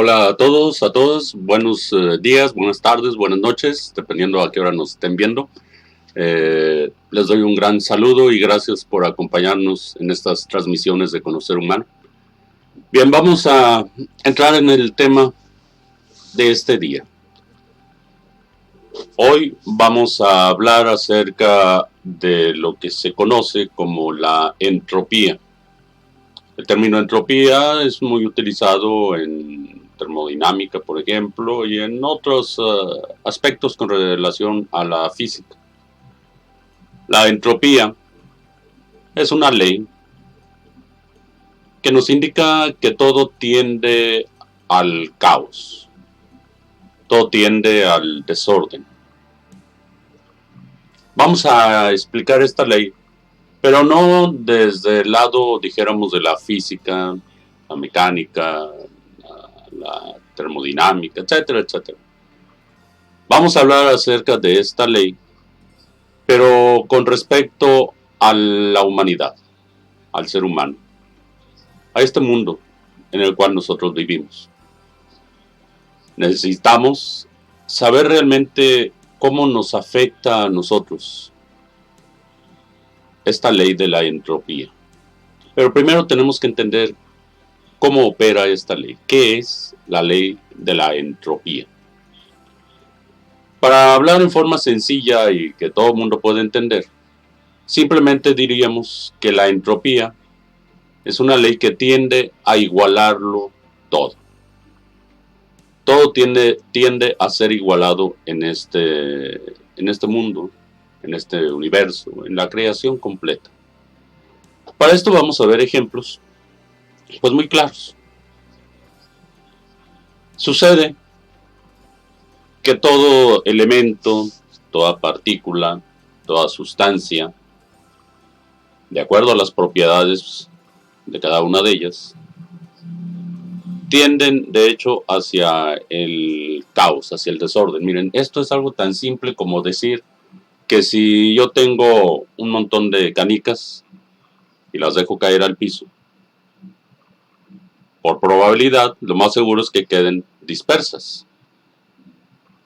Hola a todos, a todas, buenos días, buenas tardes, buenas noches, dependiendo a qué hora nos estén viendo. Les doy un gran saludo y gracias por acompañarnos en estas transmisiones de Conocer Humano. Bien, vamos a entrar en el tema de este día. Hoy vamos a hablar acerca de lo que se conoce como la entropía. El término entropía es muy utilizado en termodinámica, por ejemplo, y en otros aspectos con relación a la física. La entropía es una ley que nos indica que todo tiende al caos, todo tiende al desorden. Vamos a explicar esta ley, pero no desde el lado, dijéramos, de la física, la mecánica, la termodinámica, etcétera, etcétera. Vamos a hablar acerca de esta ley, pero con respecto a la humanidad, al ser humano, a este mundo en el cual nosotros vivimos. Necesitamos saber realmente cómo nos afecta a nosotros esta ley de la entropía. Pero primero tenemos que entender cómo opera esta ley. ¿Qué es la ley de la entropía? Para hablar en forma sencilla y que todo el mundo pueda entender, simplemente diríamos que la entropía es una ley que tiende a igualarlo todo. Todo tiende a ser igualado en este mundo, en este universo, en la creación completa. Para esto vamos a ver ejemplos pues muy claros. Sucede que todo elemento, toda partícula, toda sustancia, de acuerdo a las propiedades de cada una de ellas, tienden de hecho hacia el caos, hacia el desorden. Miren, esto es algo tan simple como decir que si yo tengo un montón de canicas y las dejo caer al piso, por probabilidad, lo más seguro es que queden dispersas.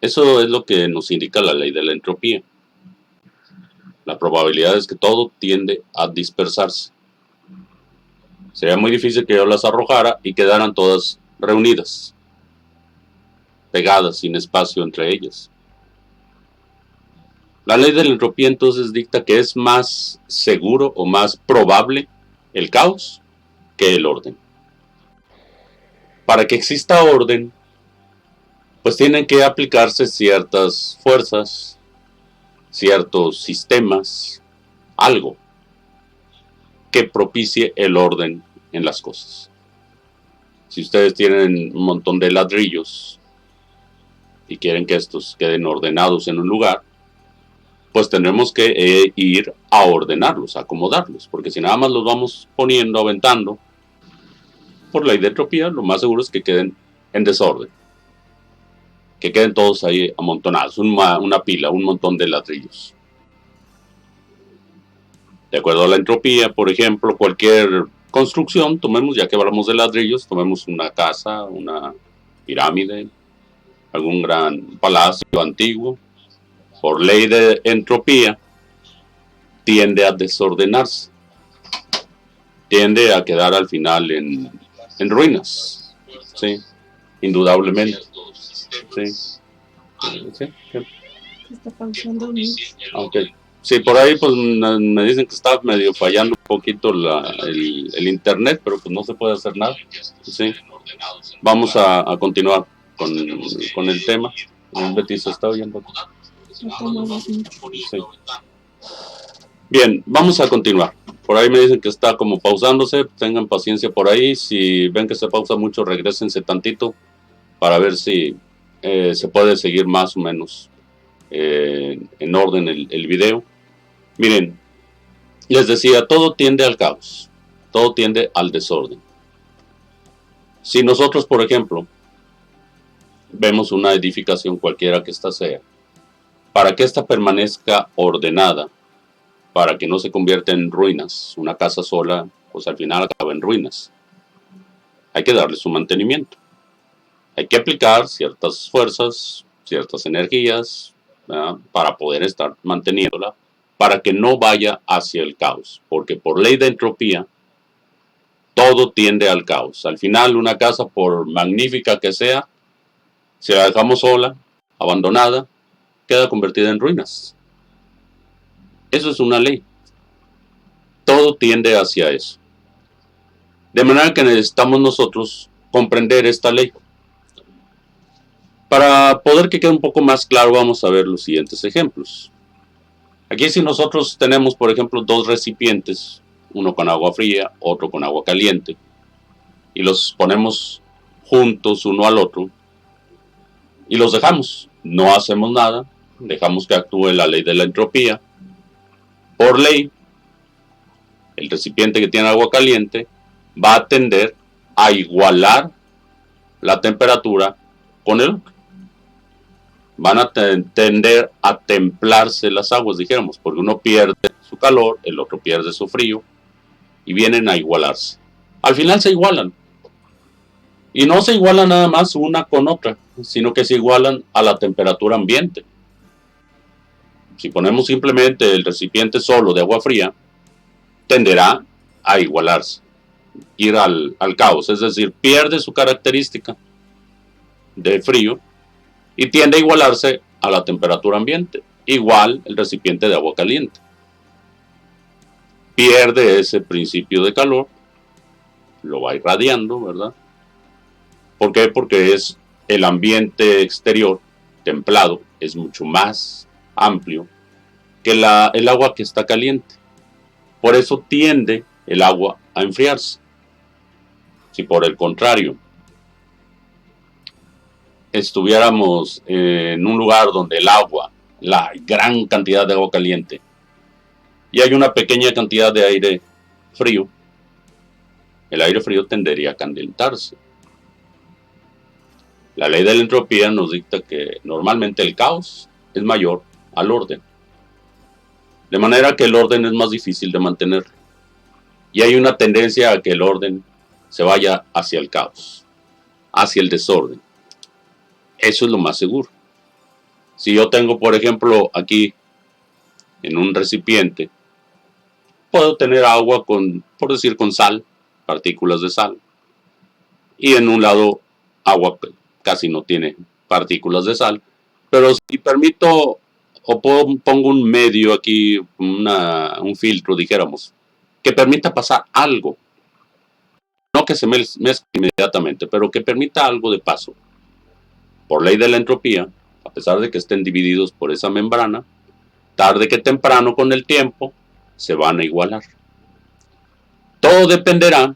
Eso es lo que nos indica la ley de la entropía. La probabilidad es que todo tiende a dispersarse. Sería muy difícil que yo las arrojara y quedaran todas reunidas, pegadas, sin espacio entre ellas. La ley de la entropía entonces dicta que es más seguro o más probable el caos que el orden. Para que exista orden, pues tienen que aplicarse ciertas fuerzas, ciertos sistemas, algo que propicie el orden en las cosas. Si ustedes tienen un montón de ladrillos y quieren que estos queden ordenados en un lugar, pues tendremos que ir a ordenarlos, a acomodarlos, porque si nada más los vamos poniendo, aventando, por ley de entropía, lo más seguro es que queden en desorden, que queden todos ahí amontonados, una pila, un montón de ladrillos. De acuerdo a la entropía, por ejemplo, cualquier construcción, tomemos, ya que hablamos de ladrillos, tomemos una casa, una pirámide, algún gran palacio antiguo, por ley de entropía, tiende a desordenarse, tiende a quedar al final en ruinas, ¿sí? Indudablemente. ¿Sí? ¿Sí? ¿Sí? Se está pausando mucho. Okay. Sí, por ahí pues me dicen que está medio fallando un poquito el internet, pero pues no se puede hacer nada. Sí. Vamos a continuar con el tema. Betty se está oyendo. Sí. Bien, vamos a continuar. Por ahí me dicen que está como pausándose, tengan paciencia por ahí. Si ven que se pausa mucho, regrésense tantito para ver si se puede seguir más o menos en orden el video. Miren, les decía, todo tiende al caos, todo tiende al desorden. Si nosotros, por ejemplo, vemos una edificación cualquiera que ésta sea, para que ésta permanezca ordenada, para que no se convierta en ruinas, una casa sola, pues al final acaba en ruinas. Hay que darle su mantenimiento. Hay que aplicar ciertas fuerzas, ciertas energías, ¿verdad?, para poder estar manteniéndola, para que no vaya hacia el caos, porque por ley de entropía, todo tiende al caos. Al final, una casa, por magnífica que sea, si la dejamos sola, abandonada, queda convertida en ruinas. Eso es una ley. Todo tiende hacia eso. De manera que necesitamos nosotros comprender esta ley. Para poder que quede un poco más claro, vamos a ver los siguientes ejemplos. Aquí, si nosotros tenemos, por ejemplo, dos recipientes, uno con agua fría, otro con agua caliente, y los ponemos juntos uno al otro, y los dejamos, no hacemos nada, dejamos que actúe la ley de la entropía. Por ley, el recipiente que tiene agua caliente va a tender a igualar la temperatura con el otro. Van a tender a templarse las aguas, dijéramos, porque uno pierde su calor, el otro pierde su frío, y vienen a igualarse. Al final se igualan. Y no se igualan nada más una con otra, sino que se igualan a la temperatura ambiente. Si ponemos simplemente el recipiente solo de agua fría, tenderá a igualarse, ir al caos, es decir, pierde su característica de frío y tiende a igualarse a la temperatura ambiente. Igual el recipiente de agua caliente. Pierde ese principio de calor, lo va irradiando, ¿verdad? ¿Por qué? Porque es el ambiente exterior, templado, es mucho más amplio que el agua que está caliente. Por eso tiende el agua a enfriarse. Si por el contrario estuviéramos en un lugar donde el agua, la gran cantidad de agua caliente, y hay una pequeña cantidad de aire frío, el aire frío tendería a calentarse. La ley de la entropía nos dicta que normalmente el caos es mayor al orden. De manera que el orden es más difícil de mantener. Y hay una tendencia a que el orden se vaya hacia el caos, hacia el desorden. Eso es lo más seguro. Si yo tengo, por ejemplo, aquí en un recipiente, puedo tener agua con, por decir, con sal, partículas de sal. Y en un lado, agua casi no tiene partículas de sal. Pero si permito o pongo un medio aquí, un filtro, dijéramos, que permita pasar algo, no que se mezcle inmediatamente, pero que permita algo de paso. Por ley de la entropía, a pesar de que estén divididos por esa membrana, tarde que temprano con el tiempo se van a igualar. Todo dependerá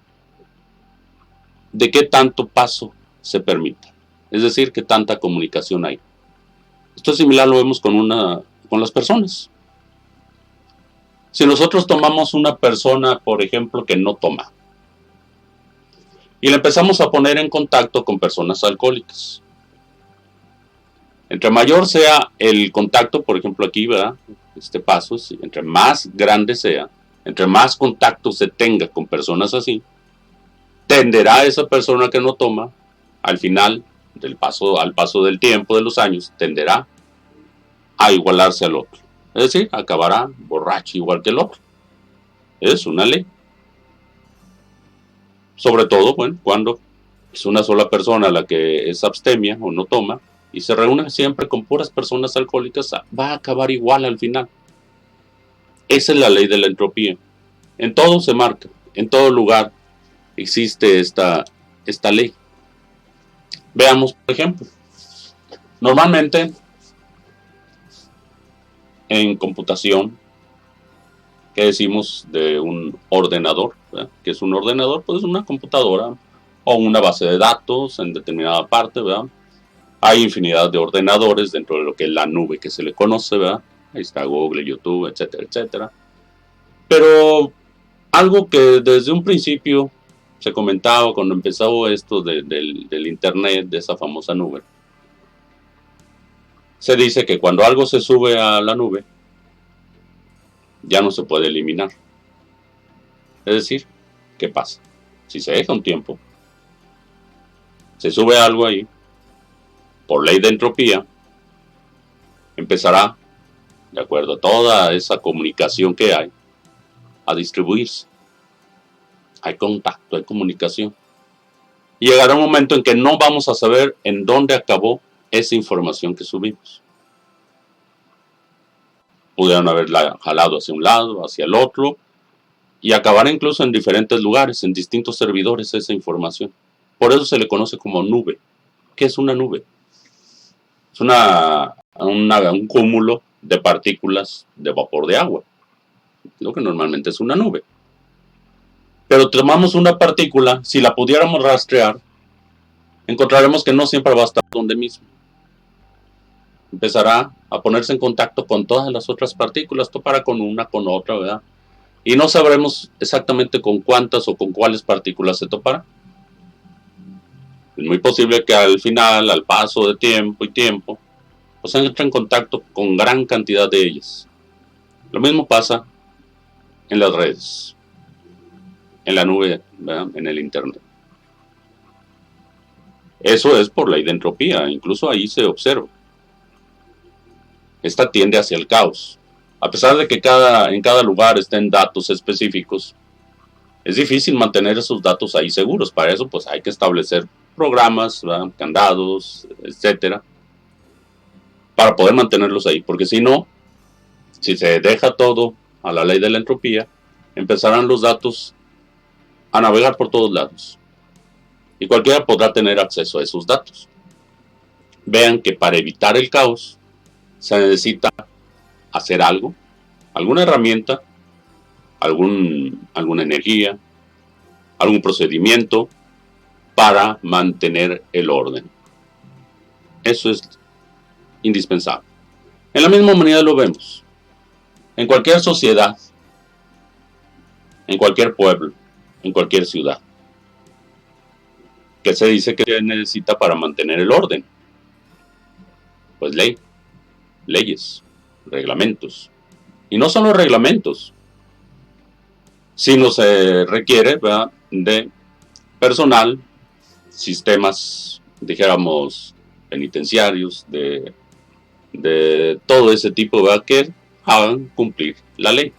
de qué tanto paso se permita, es decir, qué tanta comunicación hay. Esto es similar, lo vemos con las personas. Si nosotros tomamos una persona, por ejemplo, que no toma, y la empezamos a poner en contacto con personas alcohólicas, entre mayor sea el contacto, por ejemplo aquí, ¿verdad?, este paso, entre más grande sea, entre más contacto se tenga con personas así, tenderá esa persona que no toma, al final al paso del tiempo, de los años, tenderá a igualarse al otro. Es decir, acabará borracho igual que el otro. Es una ley. Sobre todo, bueno, cuando es una sola persona la que es abstemia o no toma y se reúne siempre con puras personas alcohólicas, va a acabar igual al final. Esa es la ley de la entropía. En todo se marca, en todo lugar existe esta ley. Veamos, por ejemplo, normalmente en computación, ¿qué decimos de un ordenador? ¿Verdad? ¿Qué es un ordenador? Pues es una computadora o una base de datos en determinada parte, ¿verdad? Hay infinidad de ordenadores dentro de lo que es la nube que se le conoce, ¿verdad? Ahí está Google, YouTube, etcétera, etcétera. Pero algo que desde un principio se comentaba cuando empezó esto del internet, de esa famosa nube, se dice que cuando algo se sube a la nube, ya no se puede eliminar. Es decir, ¿qué pasa? Si se deja un tiempo, se sube algo ahí, por ley de entropía, empezará, de acuerdo a toda esa comunicación que hay, a distribuirse. Hay contacto, hay comunicación. Y llegará un momento en que no vamos a saber en dónde acabó esa información que subimos. Pudieron haberla jalado hacia un lado, hacia el otro, y acabará incluso en diferentes lugares, en distintos servidores esa información. Por eso se le conoce como nube. ¿Qué es una nube? Es un cúmulo de partículas de vapor de agua, lo que normalmente es una nube. Pero tomamos una partícula, si la pudiéramos rastrear, encontraremos que no siempre va a estar donde mismo. Empezará a ponerse en contacto con todas las otras partículas, topará con una, con otra, ¿verdad? Y no sabremos exactamente con cuántas o con cuáles partículas se topará. Es muy posible que al final, al paso de tiempo y tiempo, pues entre en contacto con gran cantidad de ellas. Lo mismo pasa en las redes, en la nube, ¿verdad? En el internet. Eso es por ley de entropía, incluso ahí se observa. Esta tiende hacia el caos. A pesar de que en cada lugar estén datos específicos, es difícil mantener esos datos ahí seguros. Para eso pues hay que establecer programas, ¿verdad? Candados, etcétera, para poder mantenerlos ahí. Porque si no, si se deja todo a la ley de la entropía, empezarán los datos a navegar por todos lados. Y cualquiera podrá tener acceso a esos datos. Vean que para evitar el caos se necesita hacer algo, alguna herramienta, alguna energía, algún procedimiento para mantener el orden. Eso es indispensable. En la misma manera lo vemos. En cualquier sociedad, en cualquier pueblo, en cualquier ciudad. ¿Qué se dice que se necesita para mantener el orden? Pues leyes, reglamentos. Y no solo reglamentos, sino se requiere, ¿verdad?, de personal, sistemas, dijéramos, penitenciarios, de todo ese tipo, ¿verdad?, que hagan cumplir la ley.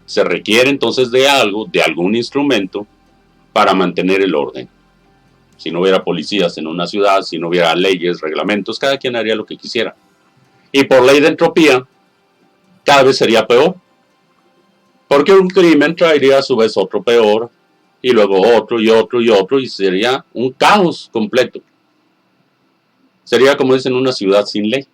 Se requiere entonces de algún instrumento para mantener el orden. Si no hubiera policías en una ciudad, si no hubiera leyes, reglamentos, cada quien haría lo que quisiera. Y por ley de entropía, cada vez sería peor. Porque un crimen traería a su vez otro peor, y luego otro y otro y otro, y sería un caos completo. Sería, como dicen, una ciudad sin ley.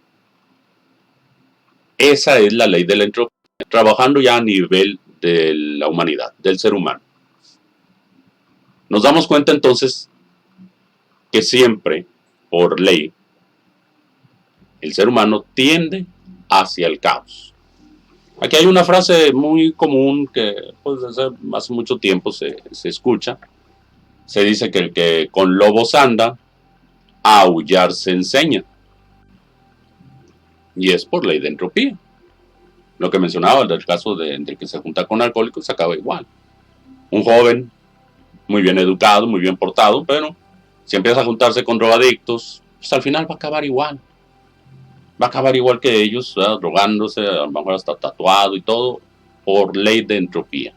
Esa es la ley de la entropía, trabajando ya a nivel de la humanidad, del ser humano. Nos damos cuenta entonces que siempre, por ley, el ser humano tiende hacia el caos. Aquí hay una frase muy común que pues, hace mucho tiempo se escucha. Se dice que el que con lobos anda, a aullar se enseña. Y es por ley de entropía. Lo que mencionaba del caso de que se junta con alcohólicos se acaba igual. Un joven muy bien educado, muy bien portado, pero si empieza a juntarse con drogadictos, pues al final va a acabar igual. Va a acabar igual que ellos, ¿verdad?, drogándose, a lo mejor hasta tatuado y todo, por ley de entropía.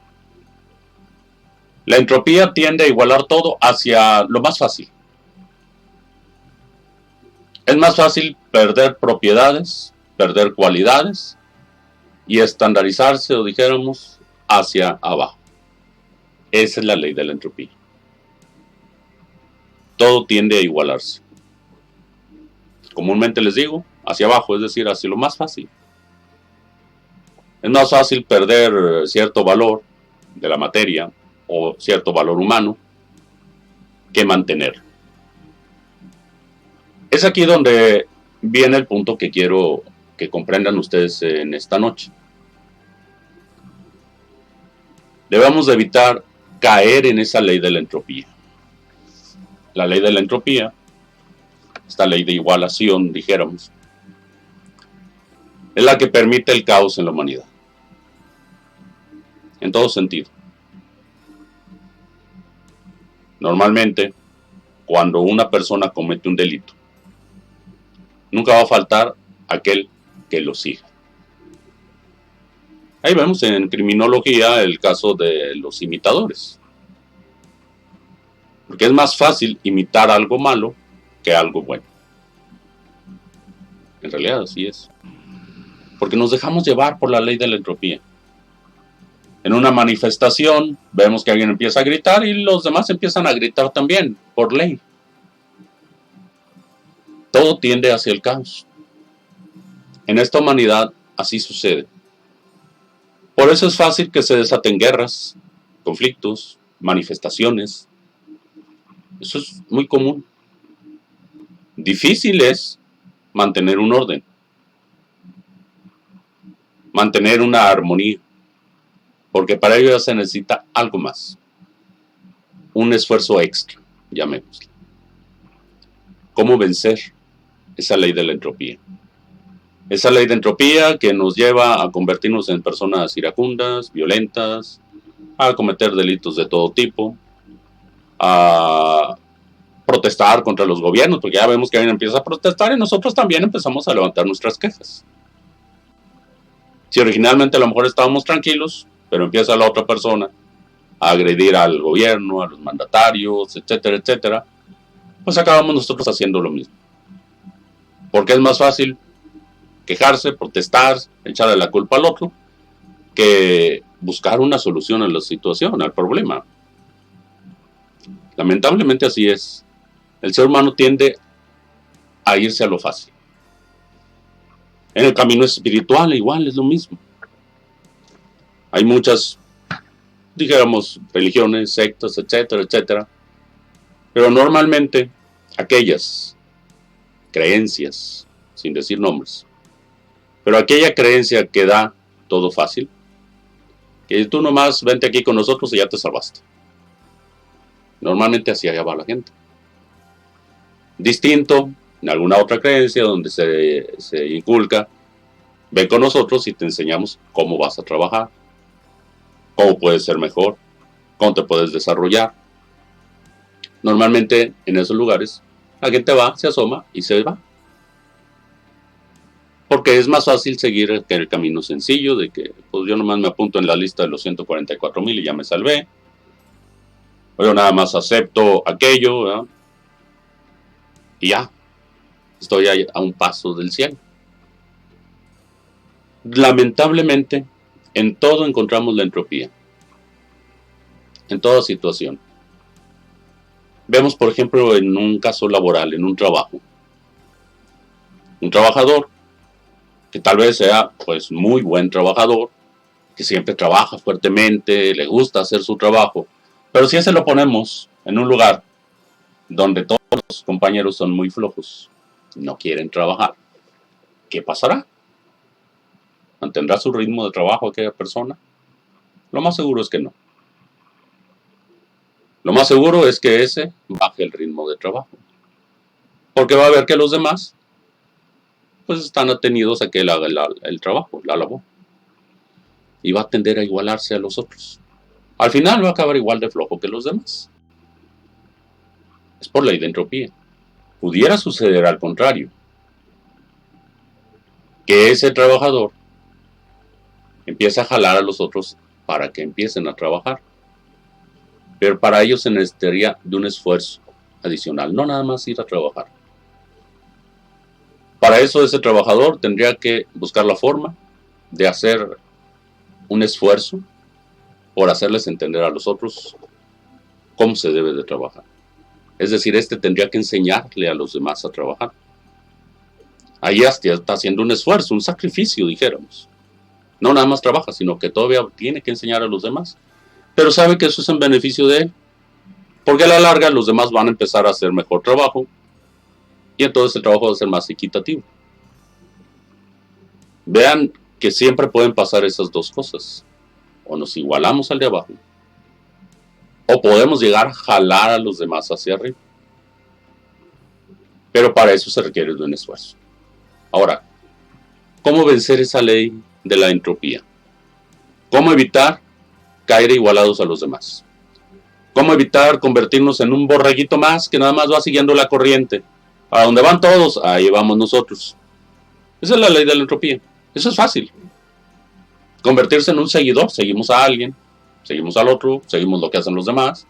La entropía tiende a igualar todo hacia lo más fácil. Es más fácil perder propiedades, perder cualidades y estandarizarse, o dijéramos, hacia abajo. Esa es la ley de la entropía. Todo tiende a igualarse. Comúnmente les digo, hacia abajo, es decir, hacia lo más fácil. Es más fácil perder cierto valor de la materia o cierto valor humano que mantenerlo. Es aquí donde viene el punto que quiero que comprendan ustedes en esta noche. Debemos de evitar caer en esa ley de la entropía. La ley de la entropía, esta ley de igualación, dijéramos, es la que permite el caos en la humanidad. En todo sentido. Normalmente, cuando una persona comete un delito. Nunca va a faltar aquel que lo siga. Ahí vemos en criminología el caso de los imitadores. Porque es más fácil imitar algo malo que algo bueno. En realidad así es. Porque nos dejamos llevar por la ley de la entropía. En una manifestación vemos que alguien empieza a gritar y los demás empiezan a gritar también, por ley. Todo tiende hacia el caos. En esta humanidad así sucede. Por eso es fácil que se desaten guerras, conflictos, manifestaciones. Eso es muy común. Difícil es mantener un orden, mantener una armonía, porque para ello ya se necesita algo más, un esfuerzo extra, llamémoslo. ¿Cómo vencer esa ley de la entropía? Esa ley de entropía que nos lleva a convertirnos en personas iracundas, violentas, a cometer delitos de todo tipo, a protestar contra los gobiernos, porque ya vemos que alguien empieza a protestar y nosotros también empezamos a levantar nuestras quejas. Si originalmente a lo mejor estábamos tranquilos, pero empieza la otra persona a agredir al gobierno, a los mandatarios, etcétera, etcétera, pues acabamos nosotros haciendo lo mismo. Porque es más fácil quejarse, protestar, echarle la culpa al otro, que buscar una solución a la situación, al problema. Lamentablemente así es. El ser humano tiende a irse a lo fácil. En el camino espiritual igual es lo mismo. Hay muchas, digamos, religiones, sectas, etcétera, etcétera. Pero normalmente aquellas creencias, sin decir nombres, pero aquella creencia que da todo fácil, que tú nomás vente aquí con nosotros y ya te salvaste. Normalmente así allá va la gente. Distinto en alguna otra creencia donde se inculca, ven con nosotros y te enseñamos cómo vas a trabajar, cómo puedes ser mejor, cómo te puedes desarrollar. Normalmente en esos lugares la gente va, se asoma y se va. Porque es más fácil seguir el camino sencillo de que pues yo nomás me apunto en la lista de los 144,000 y ya me salvé. O yo nada más acepto aquello, ¿verdad? Y ya, estoy a un paso del cielo. Lamentablemente, en todo encontramos la entropía. En toda situación. Vemos, por ejemplo, en un caso laboral, en un trabajo. Un trabajador que tal vez sea pues muy buen trabajador, que siempre trabaja fuertemente, le gusta hacer su trabajo, pero si ese lo ponemos en un lugar donde todos los compañeros son muy flojos, no quieren trabajar, ¿qué pasará? ¿Mantendrá su ritmo de trabajo aquella persona? Lo más seguro es que no. Lo más seguro es que ese baje el ritmo de trabajo, porque va a ver que los demás pues están atenidos a que él haga el trabajo, la labor, y va a tender a igualarse a los otros. Al final va a acabar igual de flojo que los demás. Es por ley de entropía. Pudiera suceder al contrario, que ese trabajador empiece a jalar a los otros para que empiecen a trabajar, pero para ello se necesitaría de un esfuerzo adicional, no nada más ir a trabajar. Para eso ese trabajador tendría que buscar la forma de hacer un esfuerzo por hacerles entender a los otros cómo se debe de trabajar. Es decir, este tendría que enseñarle a los demás a trabajar. Ahí está haciendo un esfuerzo, un sacrificio, dijéramos. No nada más trabaja, sino que todavía tiene que enseñar a los demás. Pero sabe que eso es en beneficio de él. Porque a la larga los demás van a empezar a hacer mejor trabajo y entonces el trabajo va a ser más equitativo. Vean que siempre pueden pasar esas dos cosas. O nos igualamos al de abajo, o podemos llegar a jalar a los demás hacia arriba. Pero para eso se requiere de un esfuerzo. Ahora, ¿cómo vencer esa ley de la entropía? ¿Cómo evitar caer igualados a los demás? ¿Cómo evitar convertirnos en un borreguito más que nada más va siguiendo la corriente? A donde van todos, ahí vamos nosotros. Esa es la ley de la entropía. Eso es fácil. Convertirse en un seguidor. Seguimos a alguien, seguimos al otro, seguimos lo que hacen los demás.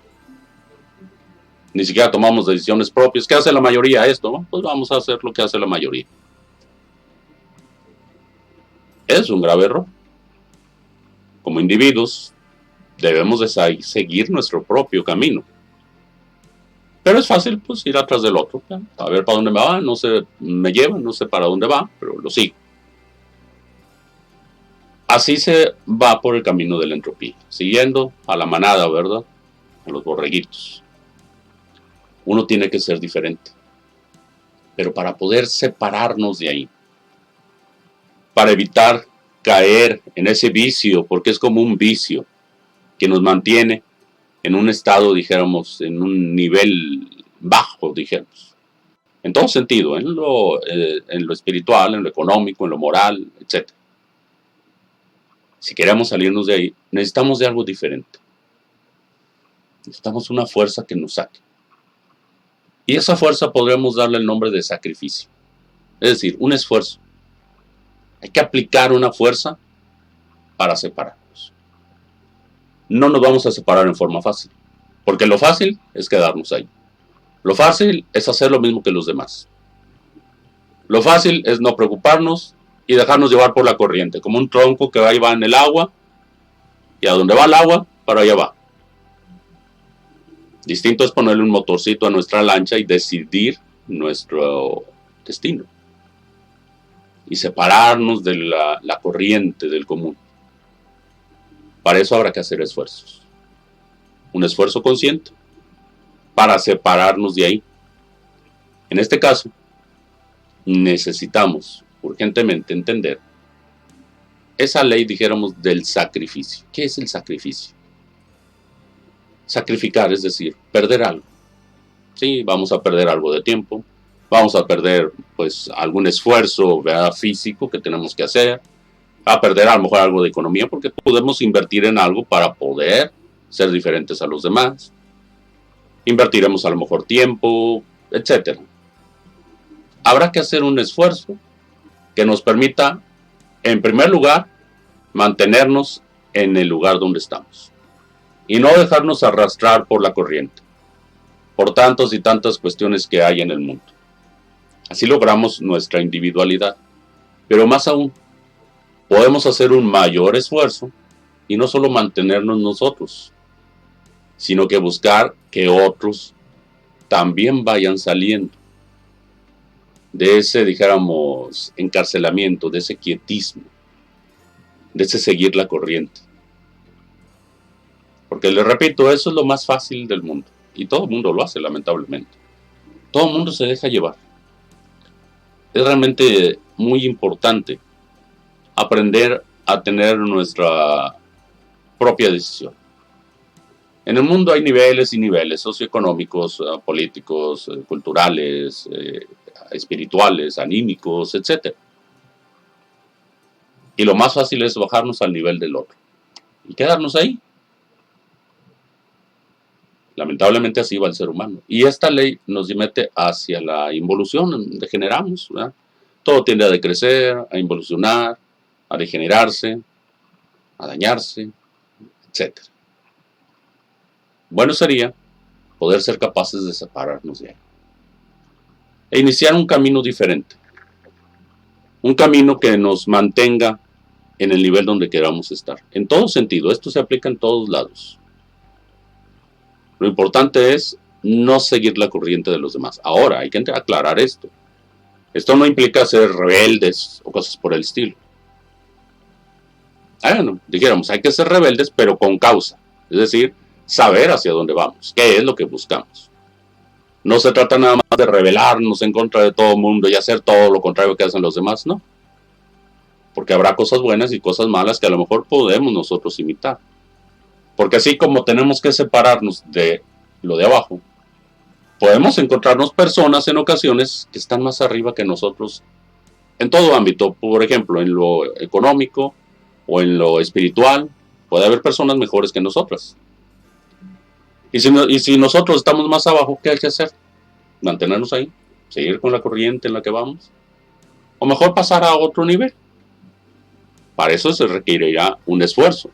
Ni siquiera tomamos decisiones propias. ¿Qué hace la mayoría? Esto, pues vamos a hacer lo que hace la mayoría. Es un grave error. Como individuos, debemos de seguir nuestro propio camino. Pero es fácil, pues, ir atrás del otro. A ver para dónde me va, no sé, me lleva, no sé para dónde va, pero lo sigo. Así se va por el camino de la entropía, siguiendo a la manada, ¿verdad? A los borreguitos. Uno tiene que ser diferente. Pero para poder separarnos de ahí, para evitar caer en ese vicio, porque es como un vicio que nos mantiene en un estado, dijéramos, en un nivel bajo, dijéramos. En todo sentido, en lo espiritual, en lo económico, en lo moral, etc. Si queremos salirnos de ahí, necesitamos de algo diferente. Necesitamos una fuerza que nos saque. Y esa fuerza podríamos darle el nombre de sacrificio. Es decir, un esfuerzo. Hay que aplicar una fuerza para separarnos. No nos vamos a separar en forma fácil. Porque lo fácil es quedarnos ahí. Lo fácil es hacer lo mismo que los demás. Lo fácil es no preocuparnos y dejarnos llevar por la corriente, como un tronco que ahí va en el agua, y a donde va el agua, para allá va. Distinto es ponerle un motorcito a nuestra lancha y decidir nuestro destino. Y separarnos de la corriente del común. Para eso habrá que hacer esfuerzos. Un esfuerzo consciente para separarnos de ahí. En este caso, necesitamos urgentemente entender esa ley, dijéramos, del sacrificio. ¿Qué es el sacrificio? Sacrificar, es decir, perder algo. Sí, vamos a perder algo de tiempo, vamos a perder, pues, algún esfuerzo, ¿verdad?, físico que tenemos que hacer, a perder a lo mejor algo de economía, porque podemos invertir en algo para poder ser diferentes a los demás. Invertiremos a lo mejor tiempo, etc. Habrá que hacer un esfuerzo que nos permita, en primer lugar, mantenernos en el lugar donde estamos y no dejarnos arrastrar por la corriente, por tantas y tantas cuestiones que hay en el mundo. Así logramos nuestra individualidad, pero más aún, podemos hacer un mayor esfuerzo y no solo mantenernos nosotros, sino que buscar que otros también vayan saliendo de ese, dijéramos, encarcelamiento, de ese quietismo, de ese seguir la corriente. Porque les repito, eso es lo más fácil del mundo. Y todo el mundo lo hace, lamentablemente. Todo el mundo se deja llevar. Es realmente muy importante aprender a tener nuestra propia decisión. En el mundo hay niveles y niveles socioeconómicos, políticos, culturales, espirituales, anímicos, etc. Y lo más fácil es bajarnos al nivel del otro y quedarnos ahí. Lamentablemente así va el ser humano. Y esta ley nos mete hacia la involución, degeneramos, ¿verdad? Todo tiende a decrecer, a involucionar, a degenerarse, a dañarse, etc. Bueno sería poder ser capaces de separarnos de ahí e iniciar un camino diferente. Un camino que nos mantenga en el nivel donde queramos estar. En todo sentido, esto se aplica en todos lados. Lo importante es no seguir la corriente de los demás. Ahora, hay que aclarar esto. Esto no implica ser rebeldes o cosas por el estilo. Bueno, dijéramos, hay que ser rebeldes, pero con causa. Es decir, saber hacia dónde vamos, qué es lo que buscamos. No se trata nada más de rebelarnos en contra de todo el mundo y hacer todo lo contrario que hacen los demás, no. Porque habrá cosas buenas y cosas malas que a lo mejor podemos nosotros imitar. Porque así como tenemos que separarnos de lo de abajo, podemos encontrarnos personas en ocasiones que están más arriba que nosotros en todo ámbito. Por ejemplo, en lo económico o en lo espiritual, puede haber personas mejores que nosotras. Y si nosotros estamos más abajo, ¿qué hay que hacer? Mantenernos ahí, seguir con la corriente en la que vamos, o mejor pasar a otro nivel. Para eso se requerirá un esfuerzo.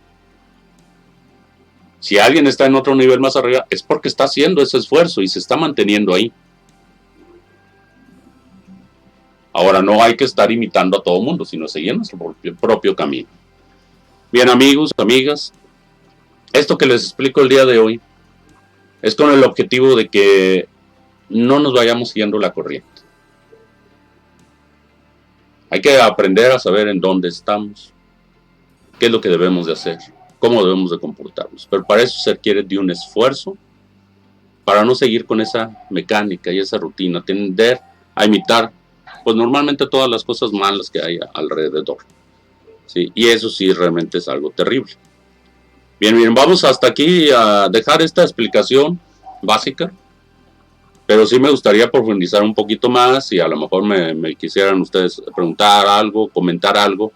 Si alguien está en otro nivel más arriba, es porque está haciendo ese esfuerzo y se está manteniendo ahí. Ahora, no hay que estar imitando a todo el mundo, sino seguir nuestro propio camino. Bien, amigos, amigas, esto que les explico el día de hoy es con el objetivo de que no nos vayamos siguiendo la corriente. Hay que aprender a saber en dónde estamos, qué es lo que debemos de hacer, cómo debemos de comportarnos. Pero para eso se requiere de un esfuerzo para no seguir con esa mecánica y esa rutina, tender a imitar pues normalmente todas las cosas malas que hay alrededor. ¿Sí? Y eso sí realmente es algo terrible. Bien, vamos hasta aquí a dejar esta explicación básica, pero sí me gustaría profundizar un poquito más y a lo mejor me quisieran ustedes preguntar algo, comentar algo,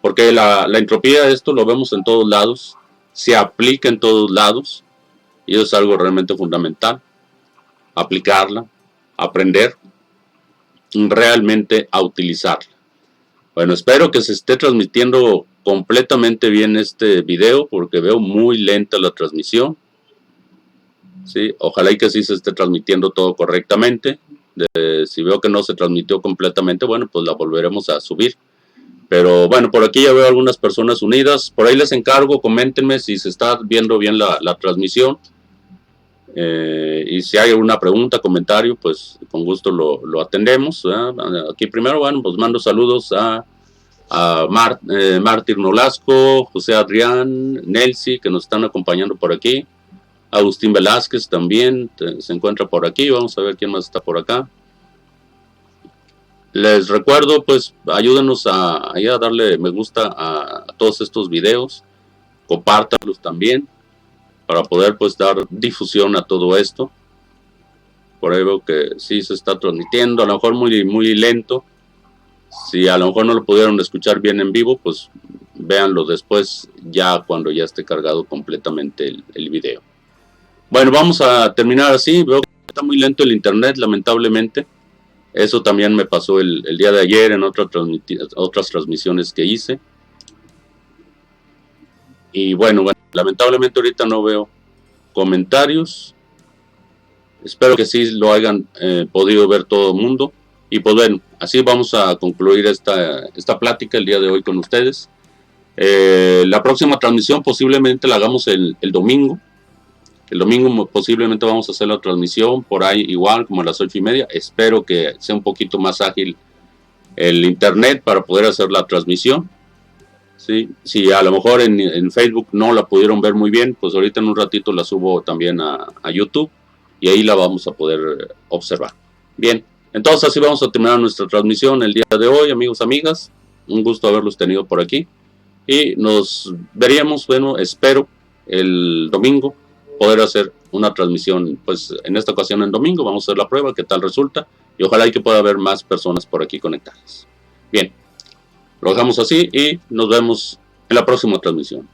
porque la entropía, esto lo vemos en todos lados, se aplica en todos lados y eso es algo realmente fundamental, aplicarla, aprender realmente a utilizarla. Bueno, espero que se esté transmitiendo completamente bien este video porque veo muy lenta la transmisión. ¿Sí? Ojalá y que sí se esté transmitiendo todo correctamente. Si veo que no se transmitió completamente, bueno, pues la volveremos a subir. Pero bueno, por aquí ya veo algunas personas unidas. Por ahí les encargo, coméntenme si se está viendo bien la transmisión. Y si hay alguna pregunta, comentario, pues con gusto lo atendemos. Aquí primero, bueno, pues mando saludos a Martín Nolasco, José Adrián, Nelsi, que nos están acompañando por aquí. Agustín Velázquez también se encuentra por aquí. Vamos a ver quién más está por acá. Les recuerdo, pues, ayúdenos a darle me gusta a todos estos videos. Compártanlos también para poder, pues, dar difusión a todo esto. Por ahí veo que sí se está transmitiendo, a lo mejor muy lento. Si a lo mejor no lo pudieron escuchar bien en vivo, pues véanlo después, ya cuando ya esté cargado completamente el video. Bueno, vamos a terminar así. Veo que está muy lento el internet, lamentablemente. Eso también me pasó el día de ayer en otras transmisiones que hice. Y bueno, lamentablemente ahorita no veo comentarios. Espero que sí lo hayan podido ver todo el mundo. Y pues bueno, así vamos a concluir esta plática el día de hoy con ustedes. La próxima transmisión posiblemente la hagamos el domingo. El domingo posiblemente vamos a hacer la transmisión por ahí igual como a las 8:30. Espero que sea un poquito más ágil el internet para poder hacer la transmisión. ¿Sí? Si a lo mejor en Facebook no la pudieron ver muy bien, pues ahorita en un ratito la subo también a YouTube y ahí la vamos a poder observar. Bien, entonces así vamos a terminar nuestra transmisión el día de hoy, amigos, amigas. Un gusto haberlos tenido por aquí y nos veríamos, bueno, espero el domingo poder hacer una transmisión, pues en esta ocasión en domingo, vamos a hacer la prueba, qué tal resulta, y ojalá y que pueda haber más personas por aquí conectadas. Bien, lo dejamos así y nos vemos en la próxima transmisión.